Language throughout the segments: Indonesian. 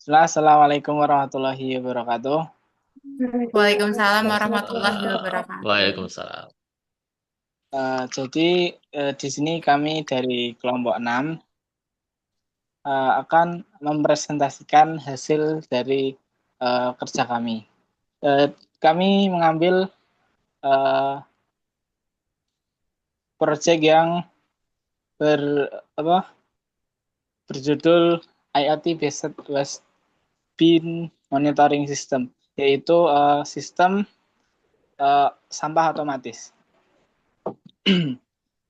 Assalamualaikum warahmatullahi wabarakatuh. Waalaikumsalam warahmatullahi wabarakatuh. Waalaikumsalam. Jadi di sini kami dari kelompok 6 akan mempresentasikan hasil dari kerja kami. Kami mengambil uh, proyek yang ber, berjudul IoT Based Waste Bin Monitoring System, yaitu sistem sampah otomatis.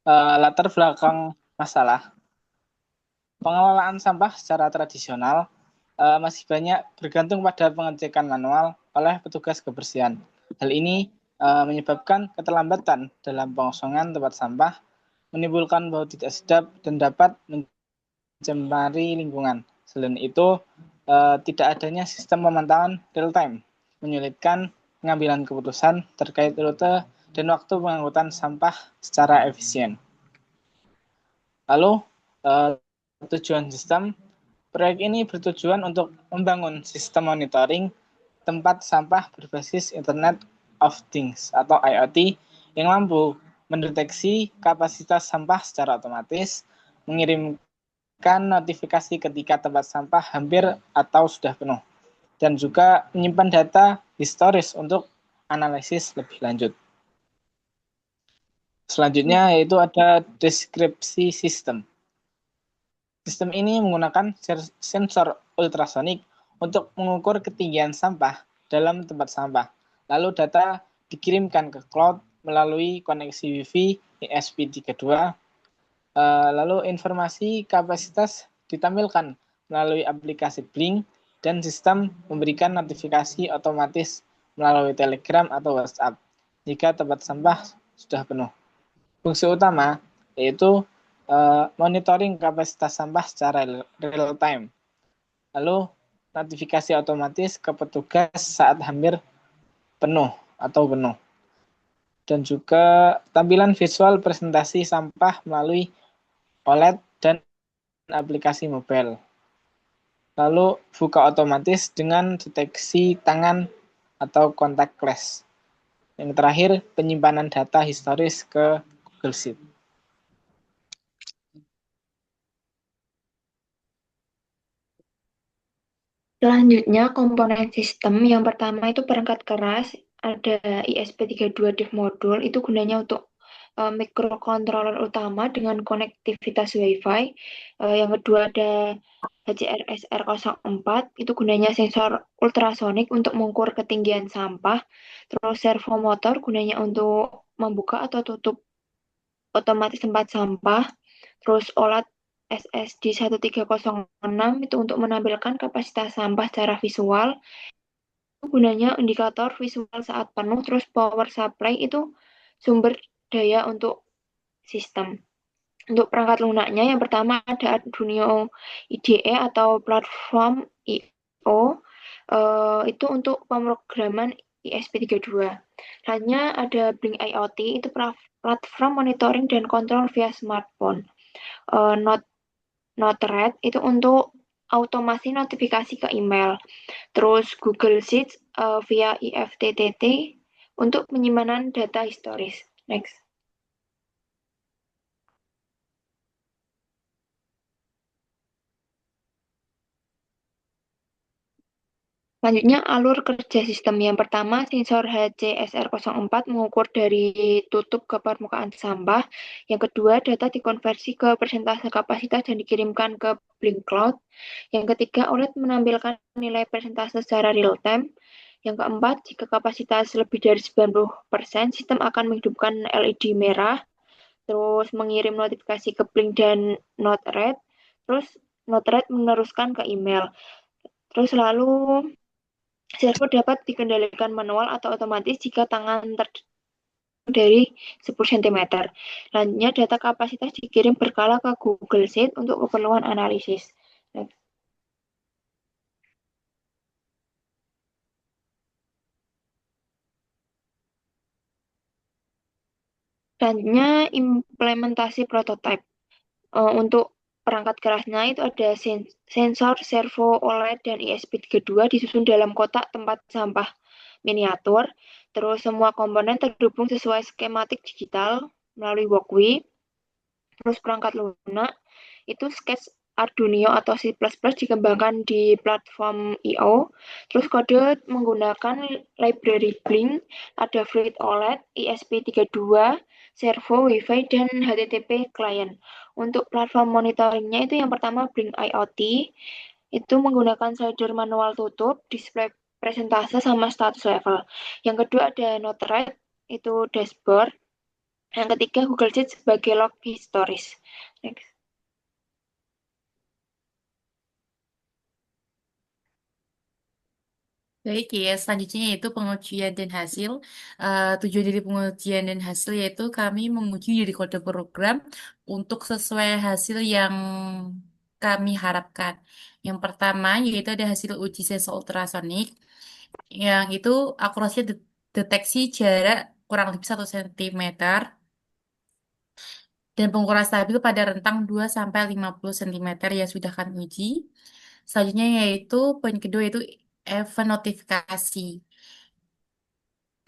Latar belakang masalah pengelolaan sampah secara tradisional masih banyak bergantung pada pengecekan manual oleh petugas kebersihan. Hal ini menyebabkan keterlambatan dalam pengosongan tempat sampah, menimbulkan bau tidak sedap dan dapat mencemari lingkungan. Selain itu, tidak adanya sistem pemantauan real time menyulitkan pengambilan keputusan terkait rute dan waktu pengangkutan sampah secara efisien. Lalu, tujuan sistem proyek ini bertujuan untuk membangun sistem monitoring tempat sampah berbasis Internet of Things atau IoT yang mampu mendeteksi kapasitas sampah secara otomatis, mengirimkan notifikasi ketika tempat sampah hampir atau sudah penuh, dan juga menyimpan data historis untuk analisis lebih lanjut. Selanjutnya yaitu ada deskripsi sistem. Sistem ini menggunakan sensor ultrasonik untuk mengukur ketinggian sampah dalam tempat sampah. Lalu data dikirimkan ke cloud melalui koneksi Wi-Fi ESP32. Lalu informasi kapasitas ditampilkan melalui aplikasi Blink dan sistem memberikan notifikasi otomatis melalui Telegram atau WhatsApp jika tempat sampah sudah penuh. Fungsi utama yaitu monitoring kapasitas sampah secara real time. Lalu notifikasi otomatis ke petugas saat hampir penuh atau penuh. Dan juga tampilan visual presentasi sampah melalui OLED dan aplikasi mobile. Lalu buka otomatis dengan deteksi tangan atau contactless. Yang terakhir, penyimpanan data historis ke Google Sheet. Selanjutnya, komponen sistem yang pertama itu perangkat keras, ada ISP32 Dev Module, itu gunanya untuk microcontroller utama dengan konektivitas Wi-Fi. Yang kedua ada HCRSR04, itu gunanya sensor ultrasonik untuk mengukur ketinggian sampah. Terus servo motor gunanya untuk membuka atau tutup otomatis tempat sampah. Terus OLED SSD 1306 itu untuk menampilkan kapasitas sampah secara visual. Itu gunanya indikator visual saat penuh. Terus power supply itu sumber daya untuk sistem. Untuk perangkat lunaknya yang pertama ada Arduino IDE atau platform I/O. Itu untuk pemrograman ISP32. Selanjutnya ada Blink IoT, itu platform monitoring dan kontrol via smartphone. Node-RED itu untuk automasi notifikasi ke email. Terus Google Sheets via IFTTT untuk penyimpanan data historis. Next. Selanjutnya, alur kerja sistem. Yang pertama, sensor HCSR04 mengukur dari tutup ke permukaan sampah. Yang kedua, data dikonversi ke persentase kapasitas dan dikirimkan ke Blink Cloud. Yang ketiga, OLED menampilkan nilai persentase secara real time. Yang keempat, jika kapasitas lebih dari 90%, sistem akan menghidupkan LED merah, terus mengirim notifikasi ke Blink dan Node-RED, terus Node-RED meneruskan ke email. Terus lalu servo dapat dikendalikan manual atau otomatis jika tangan dari 10 cm. Selanjutnya, data kapasitas dikirim berkala ke Google Sheet untuk keperluan analisis. Selanjutnya, implementasi prototype. Untuk perangkat kerasnya itu ada sensor, servo, OLED, dan ISP32 disusun dalam kotak tempat sampah miniatur. Terus semua komponen terhubung sesuai skematik digital melalui walkway. Terus perangkat lunak itu Sketch Arduino atau C++ dikembangkan di platform I/O. Terus kode menggunakan library Blink, ada Fluid OLED, ESP32, servo, Wi-Fi, dan HTTP client. Untuk platform monitoringnya itu yang pertama Blink IoT, itu menggunakan slider manual tutup, display presentase sama status level. Yang kedua ada Node-RED, itu dashboard. Yang ketiga Google Sheets sebagai log historis. Next. Baik ya, selanjutnya yaitu pengujian dan hasil. Tujuan dari pengujian dan hasil yaitu kami menguji dari kode program untuk sesuai hasil yang kami harapkan. Yang pertama yaitu ada hasil uji sensor ultrasonik, yang itu akurasi deteksi jarak kurang lebih 1 cm dan pengukuran stabil pada rentang 2 sampai 50 cm yang sudah kami uji. Selanjutnya yaitu poin kedua yaitu event notifikasi.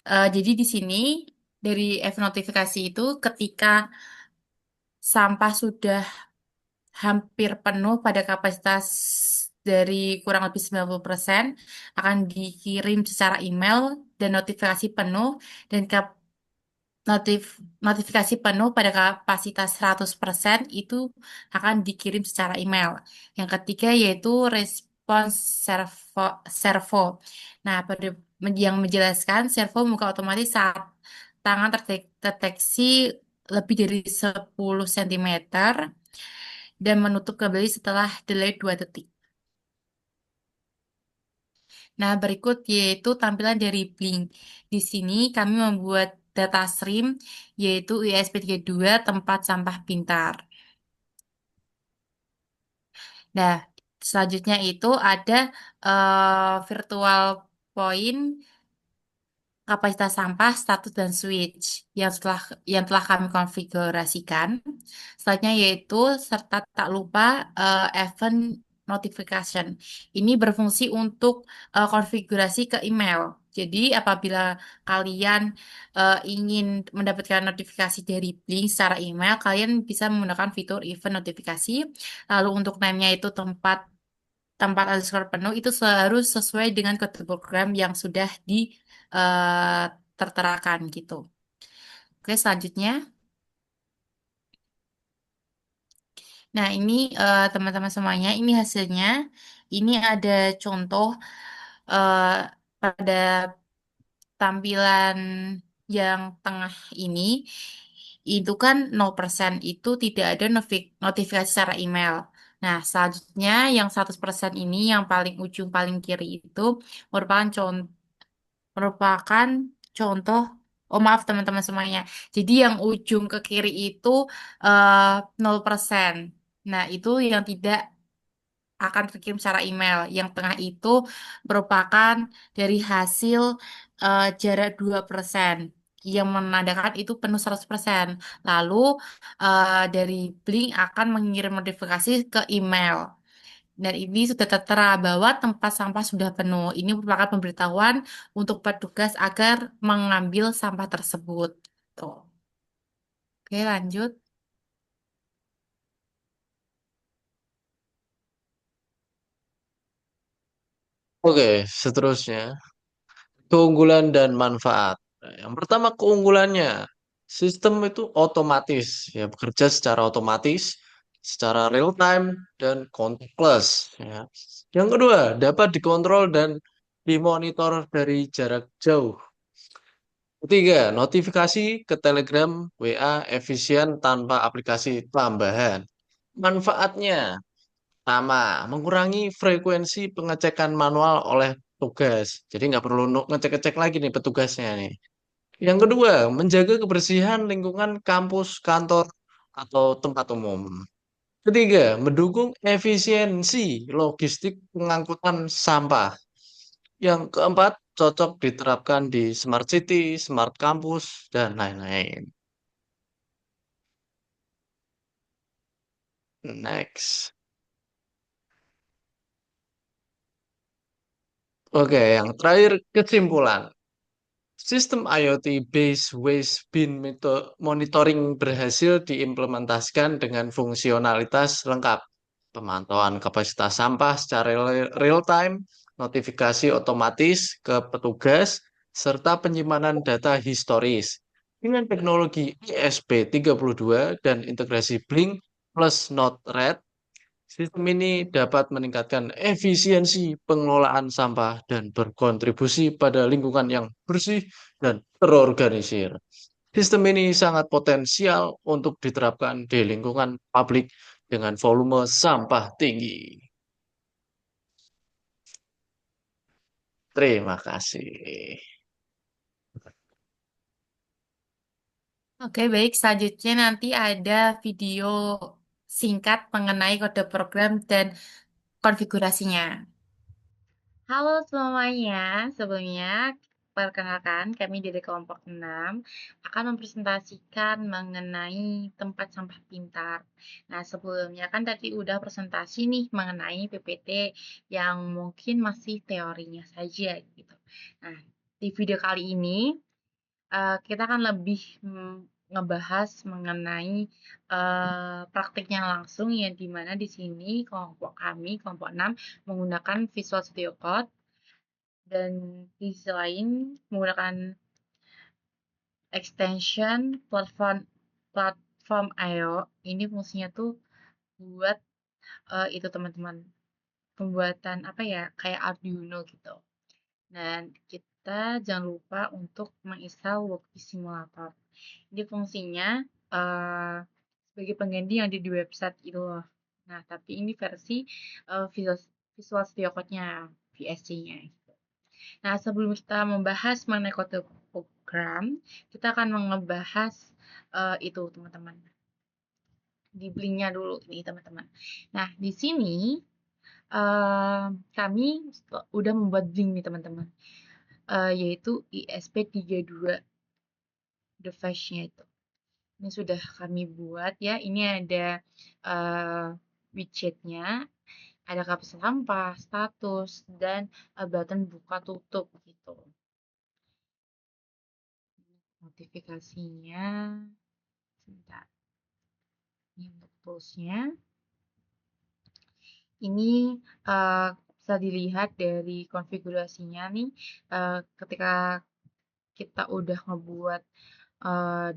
Jadi di sini dari event notifikasi itu ketika sampah sudah hampir penuh pada kapasitas dari kurang lebih 90% akan dikirim secara email dan notifikasi penuh dan notifikasi penuh pada kapasitas 100% itu akan dikirim secara email. Yang ketiga yaitu respons servo. Nah, yang menjelaskan servo buka otomatis saat tangan terdeteksi lebih dari 10 cm dan menutup kembali setelah delay 2 detik. Nah, berikut yaitu tampilan dari Blink. Di sini kami membuat data stream yaitu ISP32 tempat sampah pintar. Nah, selanjutnya itu ada virtual point kapasitas sampah, status dan switch yang telah kami konfigurasikan. Selanjutnya yaitu serta tak lupa event notification. Ini berfungsi untuk konfigurasi ke email. Jadi apabila kalian ingin mendapatkan notifikasi dari Blink secara email, kalian bisa menggunakan fitur event notifikasi. Lalu untuk name-nya itu tempat tempat underscore penuh itu harus sesuai dengan kode program yang sudah terterakan gitu. Oke, selanjutnya. Nah, ini teman-teman semuanya, ini hasilnya. Ini ada contoh eh, pada tampilan yang tengah ini. Itu kan 0% itu tidak ada notifikasi secara email. Nah, selanjutnya yang 100% ini yang paling ujung paling kiri itu merupakan merupakan contoh, oh maaf teman-teman semuanya. Jadi yang ujung ke kiri itu eh, 0%. Nah, itu yang tidak akan terkirim secara email. Yang tengah itu merupakan dari hasil jarak 2% yang menandakan itu penuh 100%. Lalu dari Blink akan mengirim notifikasi ke email. Dan ini sudah tertera bahwa tempat sampah sudah penuh. Ini merupakan pemberitahuan untuk petugas agar mengambil sampah tersebut. Tuh. Oke, lanjut. Oke, seterusnya keunggulan dan manfaat. Nah, yang pertama keunggulannya, sistem itu otomatis, ya bekerja secara otomatis, secara real time dan contactless. Ya. Yang kedua, dapat dikontrol dan dimonitor dari jarak jauh. Ketiga, notifikasi ke Telegram, WA efisien tanpa aplikasi tambahan. Manfaatnya, pertama, mengurangi frekuensi pengecekan manual oleh petugas. Jadi nggak perlu ngecek-ngecek lagi nih petugasnya nih. Yang kedua, menjaga kebersihan lingkungan kampus, kantor, atau tempat umum. Ketiga, mendukung efisiensi logistik pengangkutan sampah. Yang keempat, cocok diterapkan di smart city, smart campus, dan lain-lain. Next. Oke, yang terakhir kesimpulan. Sistem IoT based waste bin monitoring berhasil diimplementasikan dengan fungsionalitas lengkap. Pemantauan kapasitas sampah secara real time, notifikasi otomatis ke petugas, serta penyimpanan data historis. Dengan teknologi ESP32 dan integrasi Blink plus Node-RED, sistem ini dapat meningkatkan efisiensi pengelolaan sampah dan berkontribusi pada lingkungan yang bersih dan terorganisir. Sistem ini sangat potensial untuk diterapkan di lingkungan publik dengan volume sampah tinggi. Terima kasih. Oke, baik. Selanjutnya nanti ada video singkat mengenai kode program dan konfigurasinya. Halo semuanya, sebelumnya perkenalkan kami dari kelompok 6 akan mempresentasikan mengenai tempat sampah pintar. Nah, sebelumnya kan tadi udah presentasi nih mengenai PPT yang mungkin masih teorinya saja gitu. Nah, di video kali ini kita akan lebih ngebahas mengenai praktiknya langsung ya, di mana di sini kelompok kami, kelompok 6, menggunakan Visual Studio Code dan di sisi lain menggunakan extension platform IO. Ini fungsinya tuh buat itu teman-teman, pembuatan apa ya, kayak Arduino gitu. Dan kita jangan lupa untuk menginstal Workpiece Simulator. Ini fungsinya sebagai pengganti yang ada di website itu loh. Nah, tapi ini versi Visual Studio Code-nya, VSC-nya. Nah, sebelum kita membahas mengenai kode program, kita akan membahas itu teman-teman. Di Blink-nya dulu nih teman-teman. Nah, di sini kami udah membuat Blink nih teman-teman. Yaitu ISP32 device-nya itu. Ini sudah kami buat ya. Ini ada widgetnya, ada kapasitas sampah, status, dan button buka tutup gitu. Notifikasinya, sebentar. Ini untuk toolsnya. Ini bisa dilihat dari konfigurasinya nih. Ketika kita udah ngebuat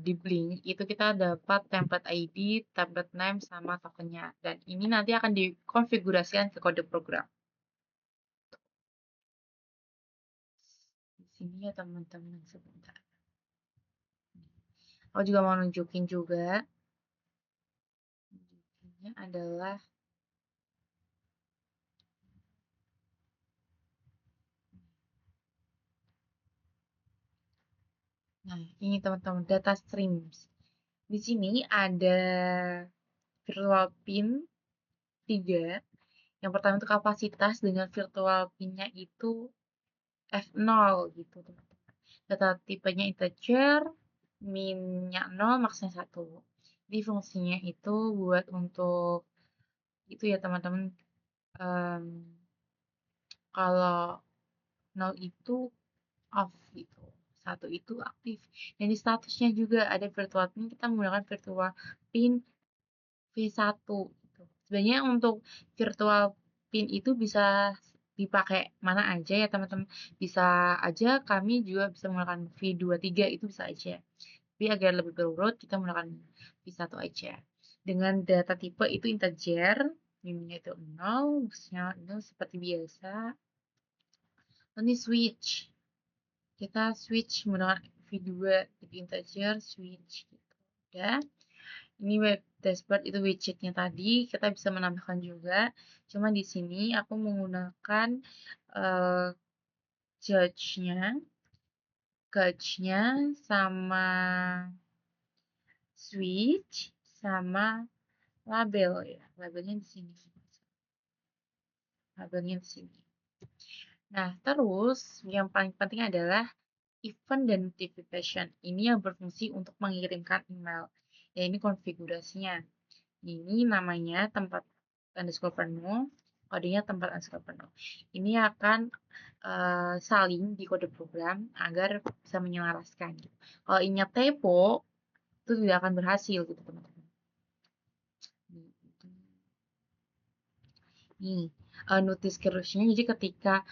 di Blink itu kita dapat template ID, template name, sama tokennya. Dan ini nanti akan dikonfigurasikan ke kode program. Di sini ya teman-teman, sebentar. Aku juga mau nunjukin juga. Nunjukinnya adalah nah, ini teman-teman, data streams. Di sini ada virtual pin 3. Yang pertama itu kapasitas dengan virtual pin-nya itu F0 gitu, teman-teman. Data tipenya integer, min-nya 0, maksnya 1. Jadi fungsinya itu buat untuk itu ya teman-teman, kalau 0 itu off gitu, 1 itu aktif. Dan di statusnya juga ada virtual pin, kita menggunakan virtual pin V1 gitu. Sebenarnya untuk virtual pin itu bisa dipakai mana aja ya teman-teman. Bisa aja kami juga bisa menggunakan V23, itu bisa aja. Tapi agar lebih berurut kita menggunakan V1 aja. Dengan data tipe itu integer, minimnya itu 0, maksudnya 0 seperti biasa. Nanti switch. Kita switch menggunakan V2 itu integer, switch gitu. Udah. Ini web dashboard itu widgetnya tadi, kita bisa menambahkan juga. Cuma di sini aku menggunakan gauge-nya sama switch sama label ya. Labelnya di sini. Labelnya di sini. Nah, terus yang paling penting adalah event dan notification. Ini yang berfungsi untuk mengirimkan email. Ya, ini konfigurasinya. Ini namanya tempat underscore penuh, kodenya tempat underscore penuh. Ini akan saling di kode program agar bisa menyelaraskan. Gitu. Kalau ini typo, itu tidak akan berhasil gitu teman-teman. Nih, notice kerusnya, jadi ketika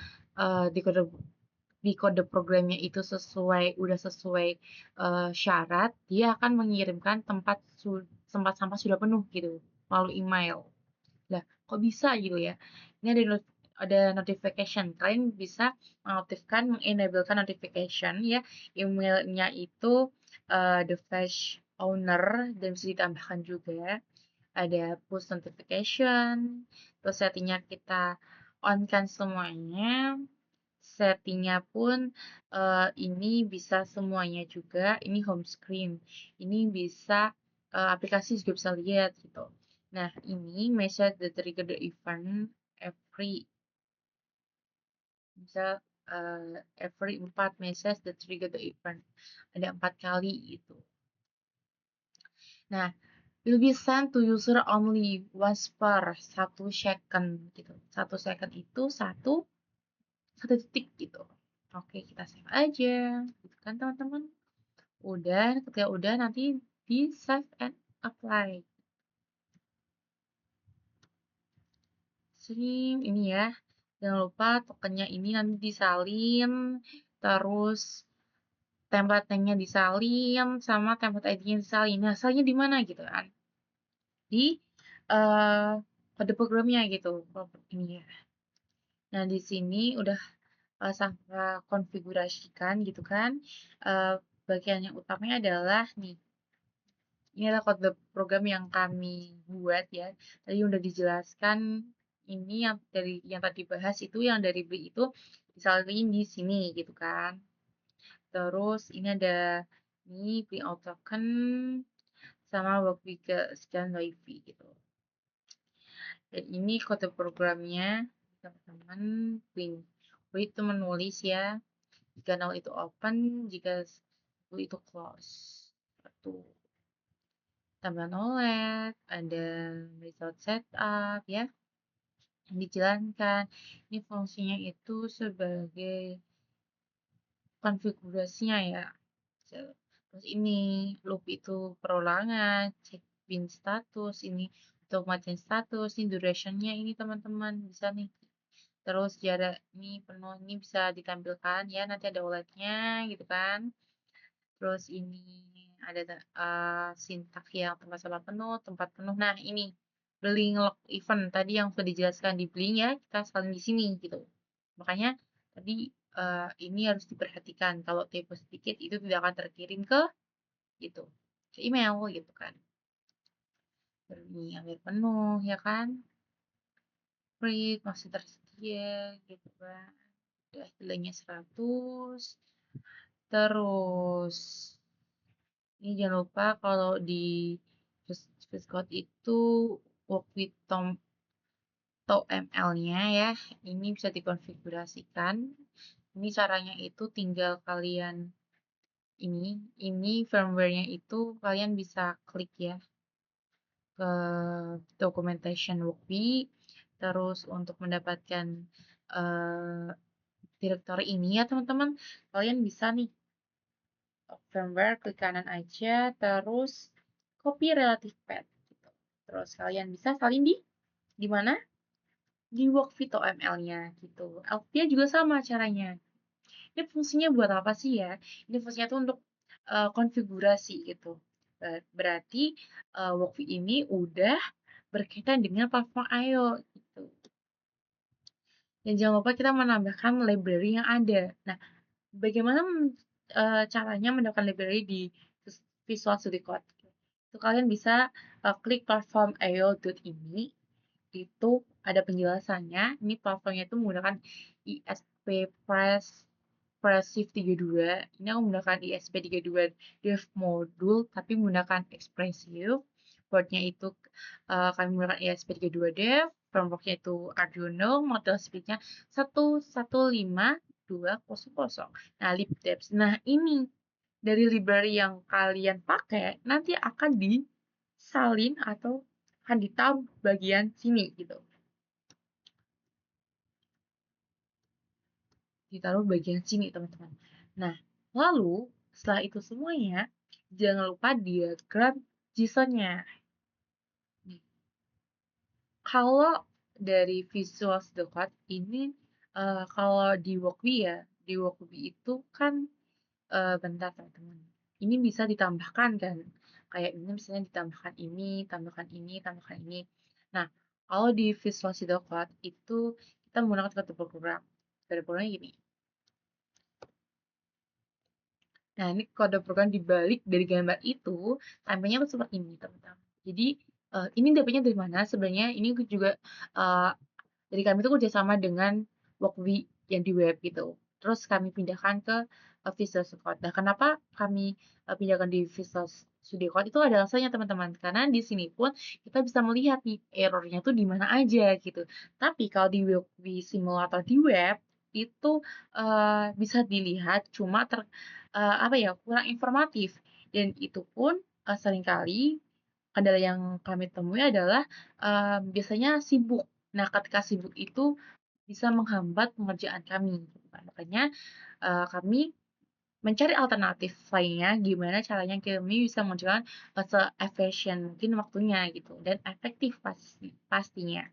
di kode programnya itu udah sesuai syarat, dia akan mengirimkan tempat sampah sudah penuh gitu melalui email. Lah, kok bisa gitu ya? Ini ada notification. Kalian bisa mengaktifkan, mengenablekan notification ya. Emailnya itu the flash owner dan bisa ditambahkan juga ada push notification. Terus settingnya kita on kan semuanya. Settingnya pun ini bisa semuanya juga. Ini home screen. Ini bisa aplikasi juga bisa lihat gitu. Nah, ini message the trigger the event every bisa every 4 message the trigger the event. Ada 4 kali gitu. Nah, will be sent to user only once per 1 second gitu. 1 second itu satu detik gitu. Oke, kita save aja. Gitu kan teman-teman. Udah, ketika udah nanti di save and apply. Sering ini ya. Jangan lupa tokennya ini nanti disalin, terus template nya disalin, sama template ID-nya disalin. Nah, salinnya di mana gitu kan? Di kode programnya gitu. Ini ya. Nah, di sini udah Sangka konfigurasikan gitu kan. Bagian yang utamanya adalah nih. Ini adalah kode program yang kami buat ya. Tadi udah dijelaskan ini yang tadi bahas itu yang dari B itu disalin di sini gitu kan. Terus ini ada ini print out token sama workflow ke sekian wifi gitu. Dan ini kode programnya teman-teman print. Itu menulis ya. Jika null itu open, jika null itu close. Satu. Tambahan OLED, ada result setup ya yang dijalankan. Ini fungsinya itu sebagai konfigurasinya ya. Terus ini loop itu perulangan, check bin status, ini untuk macam status, ini durationnya ini teman-teman bisa nih. Terus jarak ini penuh ini bisa ditampilkan ya, nanti ada OLED-nya gitu kan. Terus ini ada sintak yang tempat sampah penuh, tempat penuh. Nah, ini bling log event tadi yang sudah dijelaskan di bling ya, kita salin di sini gitu. Makanya tadi ini harus diperhatikan kalau typo sedikit itu tidak akan terkirim ke gitu, ke email gitu kan. Ini hampir penuh ya kan. Print masih tersedia gitu kan. Udah nilainya 100. Terus ini jangan lupa kalau di VS Code itu work with TOML-nya ya, ini bisa dikonfigurasikan. Ini caranya itu tinggal kalian ini firmware-nya itu kalian bisa klik ya ke documentation workflow. Terus untuk mendapatkan directory ini ya teman-teman, kalian bisa nih firmware klik kanan aja, terus copy relative path gitu. Terus kalian bisa salin di mana? Di workflow.ml-nya gitu. LP juga sama caranya. Ini fungsinya buat apa sih ya? Ini fungsinya tuh untuk konfigurasi gitu. Berarti workflow ini udah berkaitan dengan platform I/O gitu. Dan jangan lupa kita menambahkan library yang ada. Nah, bagaimana caranya menambahkan library di Visual Studio Code? Itu kalian bisa klik platform IO.ini, itu ada penjelasannya. Ini platformnya itu menggunakan ESP Shift32. Ini aku menggunakan ESP32 Dev Module, tapi menggunakan Expressive. Boardnya itu kami menggunakan ESP32 Dev. Frameworknya itu Arduino, model speednya 115.200. Nah, libdevs. Nah, ini dari library yang kalian pakai nanti akan disalin atau akan ditaruh bagian sini gitu. Ditaruh bagian sini, teman-teman. Nah, lalu setelah itu semuanya, jangan lupa diagram JSON-nya. Kalau dari Visual Studio Code ini, kalau di Workbee ya, di Workbee itu kan, bentar teman-teman. Ini bisa ditambahkan kan, kayak ini misalnya ditambahkan ini, tambahkan ini, tambahkan ini. Nah, kalau di Visual Studio Code itu kita menggunakan kode program. Kode programnya gini. Nah, ini kode program dibalik dari gambar itu, sampainya tuh seperti ini, teman-teman. Jadi, ini dapetnya dari mana? Sebenarnya ini juga dari kami itu kerjasama dengan Workbee yang di web gitu. Terus kami pindahkan ke Visual Studio Code. Nah, kenapa kami pindahkan di Visual Studio Code itu ada alasannya, teman-teman. Karena di sini pun kita bisa melihat nih errornya tuh di mana aja gitu. Tapi kalau di Workbee Simulator di web itu bisa dilihat cuma apa ya, kurang informatif. Dan itu pun seringkali kendala yang kami temui adalah biasanya sibuk. Nah, ketika sibuk itu bisa menghambat pengerjaan kami, gitu kan. Makanya kami mencari alternatif lainnya, gimana caranya kami bisa mengerjakan se-efisien mungkin waktunya gitu dan efektif pastinya.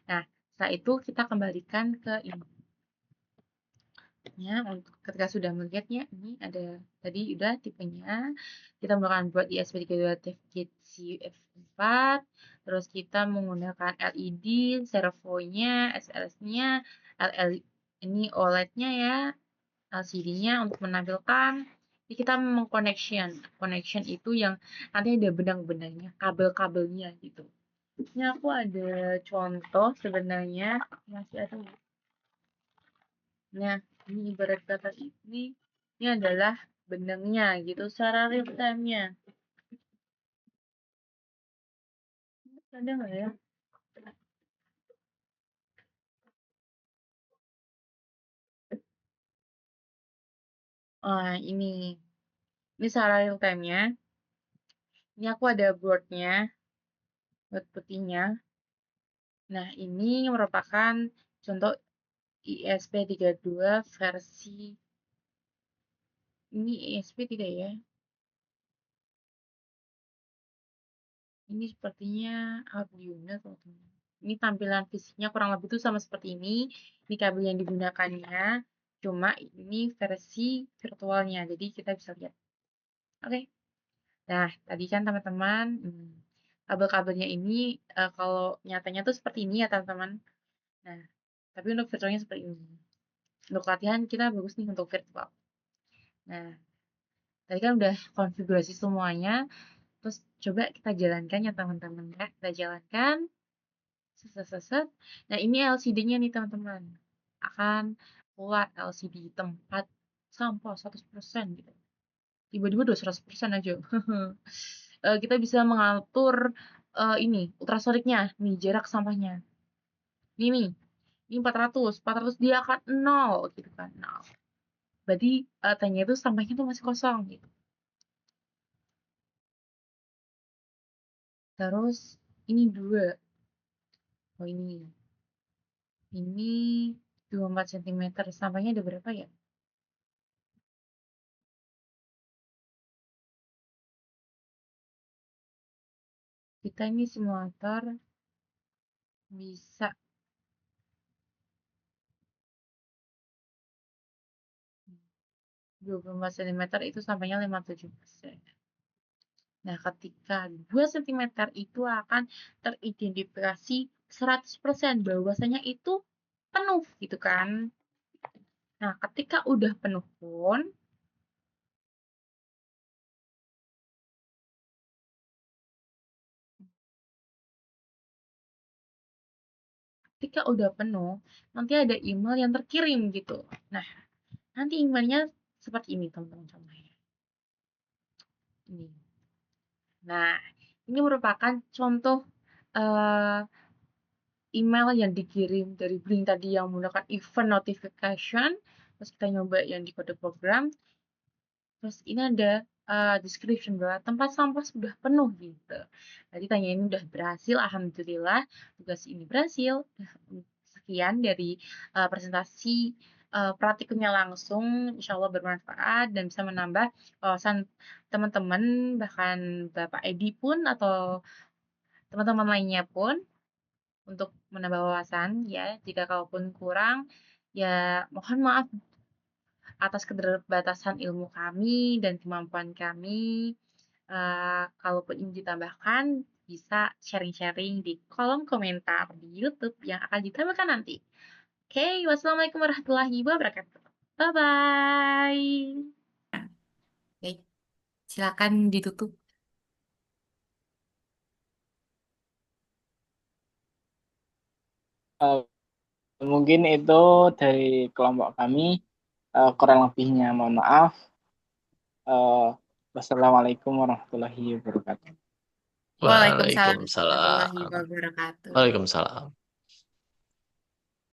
Nah, setelah itu kita kembalikan ke ini. Ya, untuk ketika sudah melihatnya, ini ada tadi udah tipenya. Kita menggunakan buat ISP32 Gate CF4, terus kita menggunakan LED, servonya, SLS-nya, LL ini OLED-nya ya, LCD-nya untuk menampilkan. Jadi kita connection itu yang nanti ada benang-benangnya, kabel-kabelnya gitu. Ini aku ada contoh sebenarnya, masih ada. Nah, ini ibarat kata ini adalah benangnya gitu secara real time-nya. Ada nggak ya? Ini secara real time-nya. Ini aku ada board-nya, board putihnya. Nah, ini merupakan contoh ISP32 versi ini ISP tidak ya? Ini sepertinya Arduino, teman-teman. Ini tampilan fisiknya kurang lebih itu sama seperti ini. Ini kabel yang digunakannya. Cuma ini versi virtualnya. Jadi kita bisa lihat. Oke. Nah, tadi kan teman-teman, kabel-kabelnya ini kalau nyatanya tuh seperti ini ya teman-teman. Nah, tapi untuk virtualnya seperti ini. Untuk latihan kita bagus nih untuk virtual. Nah, tadi kan udah konfigurasi semuanya. Terus coba kita jalankan ya teman-teman ya. Kita jalankan. Set. Nah, ini LCD-nya nih teman-teman. Akan keluar LCD tempat sampah 100% gitu. Tiba-tiba udah 100% aja. Kita bisa mengatur ini ultrasoniknya, nih jarak sampahnya. Ini 400 dia akan 0 gitu kan. 0. Berarti tanya itu sampahnya tuh masih kosong gitu. Terus ini 2. Oh ini 24 cm. Sampahnya ada berapa ya? Kita ini simulator bisa 24 cm itu sampainya 57%. Nah, ketika 2 cm itu akan teridentifikasi 100% bahwasanya itu penuh gitu kan. Nah, ketika udah penuh pun nanti ada email yang terkirim gitu. Nah, nanti emailnya seperti ini teman-teman contohnya. Ini. Nah, ini merupakan contoh email yang dikirim dari Blink tadi yang menggunakan event notification. Terus kita nyoba yang di kode program. Terus ini ada description bahwa tempat sampah sudah penuh gitu. Tadi tanya ini udah berhasil, alhamdulillah tugas ini berhasil. Sekian dari presentasi praktikumnya langsung, insya Allah bermanfaat dan bisa menambah wawasan teman-teman, bahkan Bapak Edi pun atau teman-teman lainnya pun untuk menambah wawasan ya. Jika kalaupun kurang, ya mohon maaf atas keterbatasan ilmu kami dan kemampuan kami. Kalaupun ingin ditambahkan, bisa sharing-sharing di kolom komentar di YouTube yang akan ditambahkan nanti. Oke, wassalamualaikum warahmatullahi wabarakatuh. Bye-bye. Oke, silakan ditutup. Eh, Mungkin itu dari kelompok kami. Kurang lebihnya mohon maaf. Wassalamualaikum warahmatullahi wabarakatuh. Waalaikumsalam warahmatullahi Waalaikumsalam. wabarakatuh. Waalaikumsalam.